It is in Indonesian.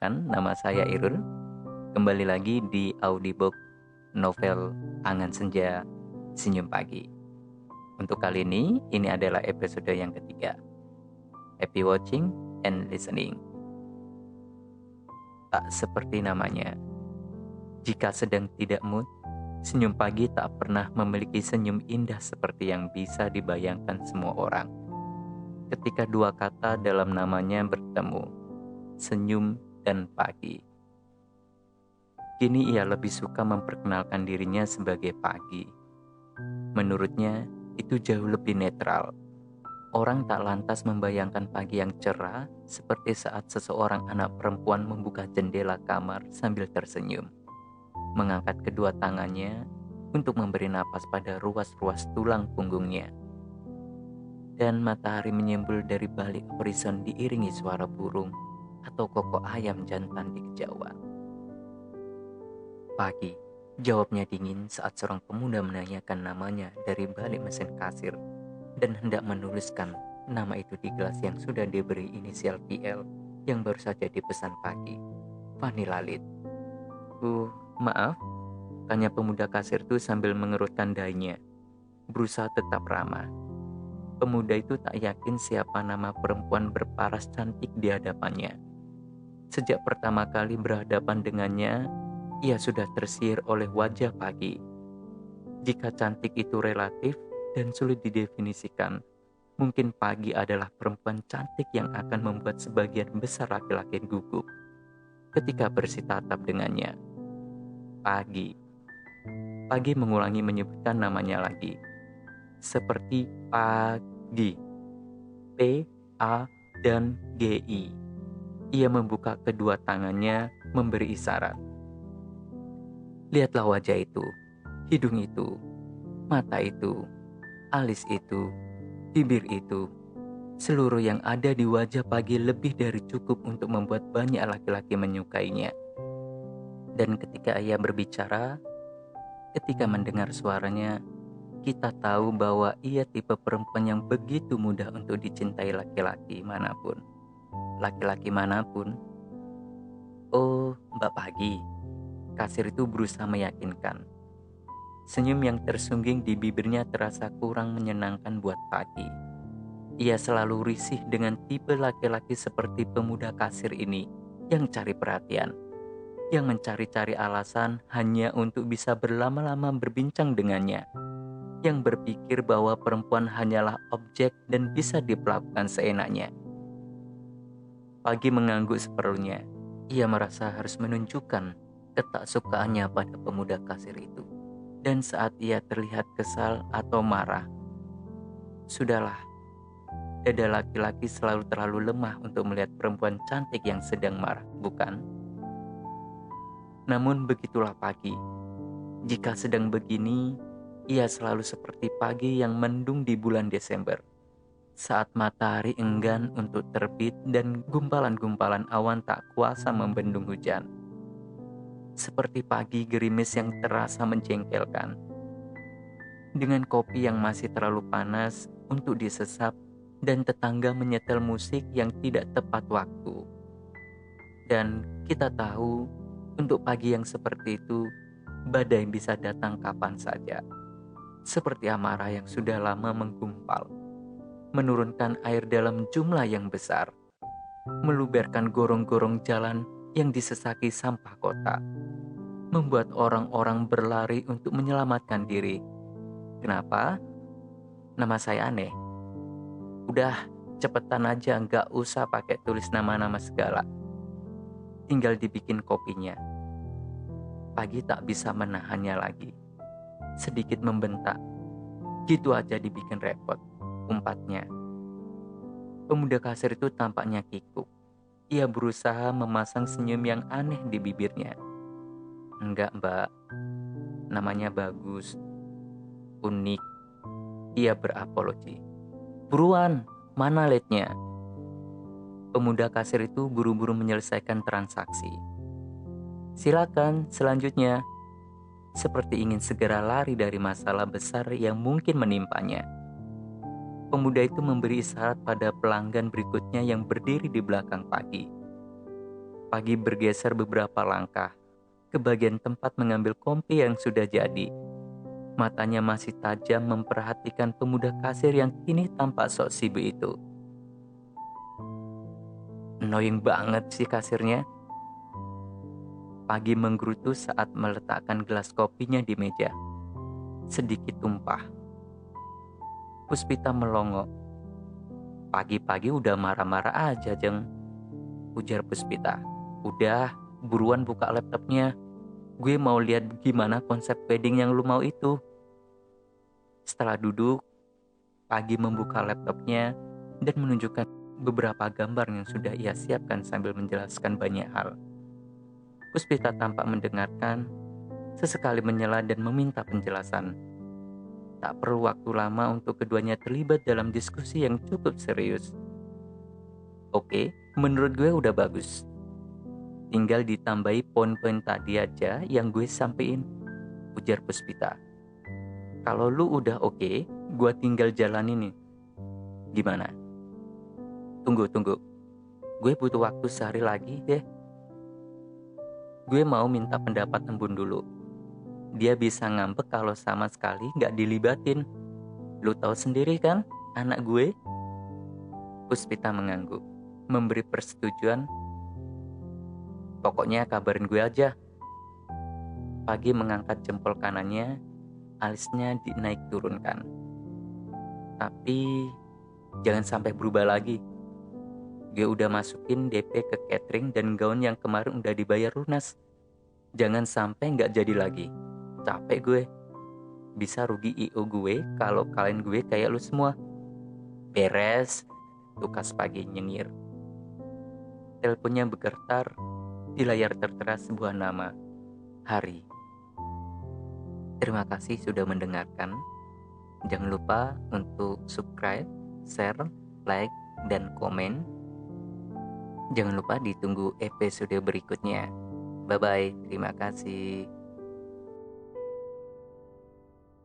Perkenalkan, nama saya Irul. Kembali lagi di audiobook novel Angan Senja Senyum Pagi. Untuk kali ini adalah episode yang ketiga. Happy watching and listening. Tak seperti namanya, jika sedang tidak mood, senyum pagi tak pernah memiliki senyum indah seperti yang bisa dibayangkan semua orang. Ketika dua kata dalam namanya bertemu, senyum dan pagi. Kini ia lebih suka memperkenalkan dirinya sebagai pagi. Menurutnya, itu jauh lebih netral. Orang tak lantas membayangkan pagi yang cerah seperti saat seseorang anak perempuan membuka jendela kamar sambil tersenyum, mengangkat kedua tangannya untuk memberi napas pada ruas-ruas tulang punggungnya. Dan matahari menyembul dari balik horizon diiringi suara burung atau kokok ayam jantan di kejauhan. Pagi, jawabnya dingin saat seorang pemuda menanyakan namanya dari balik mesin kasir dan hendak menuliskan nama itu di gelas yang sudah diberi inisial PL yang baru saja dipesan pagi. Fani Lalit. Maaf, tanya pemuda kasir itu sambil mengerutkan dahinya, berusaha tetap ramah. Pemuda itu tak yakin siapa nama perempuan berparas cantik di hadapannya. Sejak pertama kali berhadapan dengannya, ia sudah tersihir oleh wajah pagi. Jika cantik itu relatif dan sulit didefinisikan, mungkin pagi adalah perempuan cantik yang akan membuat sebagian besar laki-laki gugup ketika bersitatap dengannya. Pagi. Pagi mengulangi menyebutkan namanya lagi. Seperti pagi. P, A, dan G, I. Ia membuka kedua tangannya memberi isyarat. Lihatlah wajah itu, hidung itu, mata itu, alis itu, bibir itu. Seluruh yang ada di wajah pagi lebih dari cukup untuk membuat banyak laki-laki menyukainya. Dan ketika ia berbicara, ketika mendengar suaranya, kita tahu bahwa ia tipe perempuan yang begitu mudah untuk dicintai laki-laki manapun. Laki-laki manapun. Oh, Mbak Pagi. Kasir itu berusaha meyakinkan. Senyum yang tersungging di bibirnya terasa kurang menyenangkan buat Pagi. Ia selalu risih dengan tipe laki-laki seperti pemuda kasir ini yang cari perhatian, yang mencari-cari alasan hanya untuk bisa berlama-lama berbincang dengannya, yang berpikir bahwa perempuan hanyalah objek dan bisa diperlakukan seenaknya. Pagi mengangguk seperlunya. Ia merasa harus menunjukkan ketaksukaannya pada pemuda kasir itu. Dan saat ia terlihat kesal atau marah, sudahlah, dada laki-laki selalu terlalu lemah untuk melihat perempuan cantik yang sedang marah, bukan? Namun begitulah Pagi. Jika sedang begini, ia selalu seperti pagi yang mendung di bulan Desember, saat matahari enggan untuk terbit dan gumpalan-gumpalan awan tak kuasa membendung hujan. Seperti pagi gerimis yang terasa menjengkelkan. Dengan kopi yang masih terlalu panas untuk disesap dan tetangga menyetel musik yang tidak tepat waktu. Dan kita tahu, untuk pagi yang seperti itu, badai bisa datang kapan saja. Seperti amarah yang sudah lama menggumpal, menurunkan air dalam jumlah yang besar, meluberkan gorong-gorong jalan yang disesaki sampah kota, membuat orang-orang berlari untuk menyelamatkan diri. Kenapa? Nama saya aneh. Udah, cepetan aja, nggak usah pakai tulis nama-nama segala. Tinggal dibikin kopinya. Pagi tak bisa menahannya lagi. Sedikit membentak. Gitu aja dibikin repot, umpatnya. Pemuda kasir itu tampaknya kikuk. Ia berusaha memasang senyum yang aneh di bibirnya. Enggak, Mbak. Namanya bagus. Unik. Ia berapologi. Buruan, mana letnya? Pemuda kasir itu buru-buru menyelesaikan transaksi. Silakan, selanjutnya. Seperti ingin segera lari dari masalah besar yang mungkin menimpanya. Pemuda itu memberi isyarat pada pelanggan berikutnya yang berdiri di belakang Pagi. Pagi bergeser beberapa langkah ke bagian tempat mengambil kopi yang sudah jadi. Matanya masih tajam memperhatikan pemuda kasir yang kini tampak sok sibuk itu. Annoying banget sih kasirnya. Pagi menggerutu saat meletakkan gelas kopinya di meja. Sedikit tumpah. Puspita melongo. Pagi-pagi udah marah-marah aja, Jeng. Ujar Puspita. Udah, buruan buka laptopnya. Gue mau lihat gimana konsep wedding yang lu mau itu. Setelah duduk, Pagi membuka laptopnya dan menunjukkan beberapa gambar yang sudah ia siapkan sambil menjelaskan banyak hal. Puspita tampak mendengarkan, sesekali menyela dan meminta penjelasan. Tak perlu waktu lama untuk keduanya terlibat dalam diskusi yang cukup serius. Oke, menurut gue udah bagus. Tinggal ditambahi poin-poin tadi aja yang gue sampein, ujar Puspita. Kalau lu udah oke, gue tinggal jalanin nih. Gimana? Tunggu. Gue butuh waktu sehari lagi deh. Gue mau minta pendapat Embun dulu. Dia bisa ngambek kalau sama sekali gak dilibatin. Lu tahu sendiri kan, anak gue? Puspita mengangguk, memberi persetujuan. Pokoknya kabarin gue aja. Pagi mengangkat jempol kanannya, alisnya dinaik turunkan. Tapi jangan sampai berubah lagi. Gue udah masukin DP ke catering dan gaun yang kemarin udah dibayar lunas. Jangan sampai gak jadi lagi. Capek gue. Bisa rugi IO gue kalau kalian gue kayak lu semua. Beres, tukas Pagi nyengir. Teleponnya bergetar. Di layar tertera sebuah nama, Hari. Terima kasih sudah mendengarkan. Jangan lupa untuk subscribe, share, like, dan komen. Jangan lupa ditunggu episode berikutnya. Bye-bye, terima kasih.